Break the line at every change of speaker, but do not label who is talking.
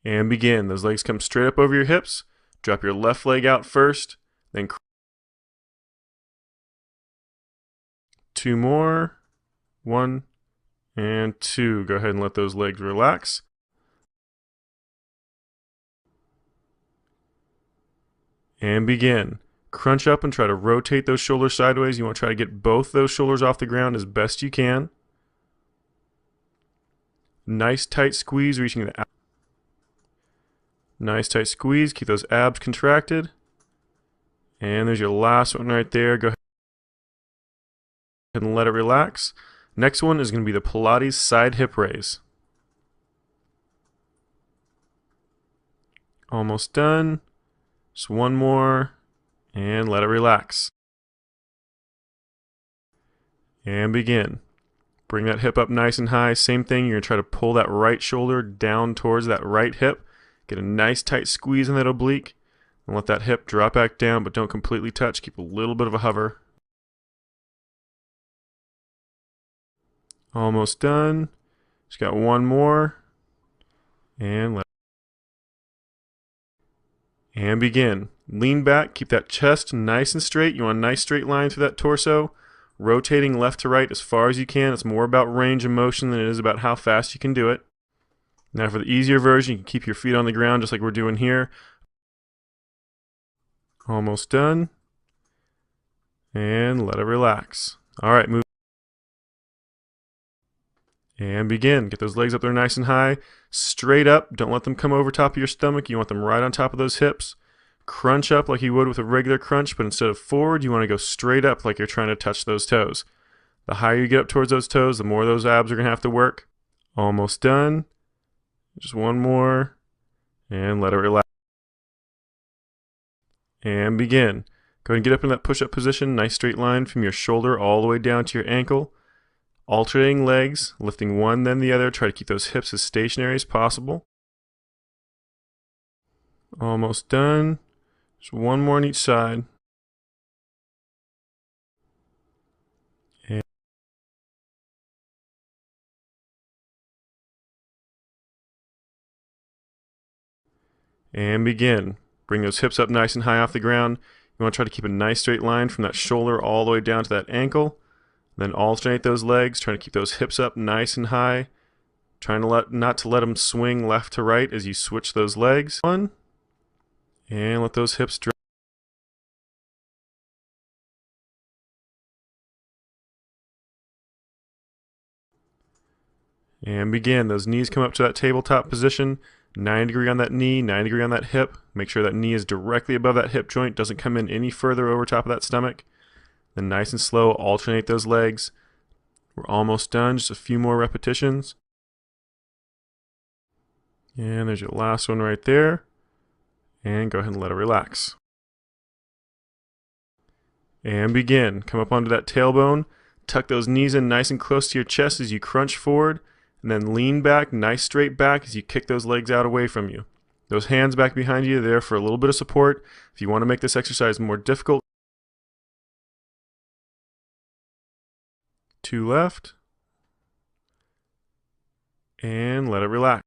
And begin. Those legs come straight up over your hips. Drop your left leg out first, then two more. 1 and 2. Go ahead and let those legs relax. And begin. Crunch up and try to rotate those shoulders sideways. You want to try to get both those shoulders off the ground as best you can. Nice tight squeeze, reaching the abs. Nice tight squeeze, keep those abs contracted. And there's your last one right there. Go ahead and let it relax. Next one is going to be the Pilates side hip raise. Almost done. Just one more. And let it relax. And begin. Bring that hip up nice and high. Same thing, you're going to try to pull that right shoulder down towards that right hip. Get a nice tight squeeze in that oblique. And let that hip drop back down, but don't completely touch. Keep a little bit of a hover. Almost done. Just got one more. And begin. Lean back, keep that chest nice and straight. You want a nice straight line through that torso. Rotating left to right as far as you can. It's more about range of motion than it is about how fast you can do it. Now for the easier version, you can keep your feet on the ground just like we're doing here. Almost done. And let it relax. Alright, move. And begin. Get those legs up there nice and high. Straight up. Don't let them come over top of your stomach. You want them right on top of those hips. Crunch up like you would with a regular crunch, but instead of forward, you want to go straight up like you're trying to touch those toes. The higher you get up towards those toes, the more those abs are going to have to work. Almost done. Just one more. And let it relax. And begin. Go ahead and get up in that push-up position. Nice straight line from your shoulder all the way down to your ankle. Alternating legs, lifting one then the other. Try to keep those hips as stationary as possible. Almost done. Just one more on each side. And begin. Bring those hips up nice and high off the ground. You want to try to keep a nice straight line from that shoulder all the way down to that ankle. Then alternate those legs, trying to keep those hips up nice and high. Trying to not to let them swing left to right as you switch those legs. One. And let those hips drop. And begin. Those knees come up to that tabletop position. 90-degree on that knee, 90-degree on that hip. Make sure that knee is directly above that hip joint, doesn't come in any further over top of that stomach. Then nice and slow, alternate those legs. We're almost done, just a few more repetitions. And there's your last one right there. And go ahead and let it relax. And begin. Come up onto that tailbone. Tuck those knees in nice and close to your chest as you crunch forward. And then lean back, nice straight back as you kick those legs out away from you. Those hands back behind you, they're there for a little bit of support. If you want to make this exercise more difficult, 2 left. And let it relax.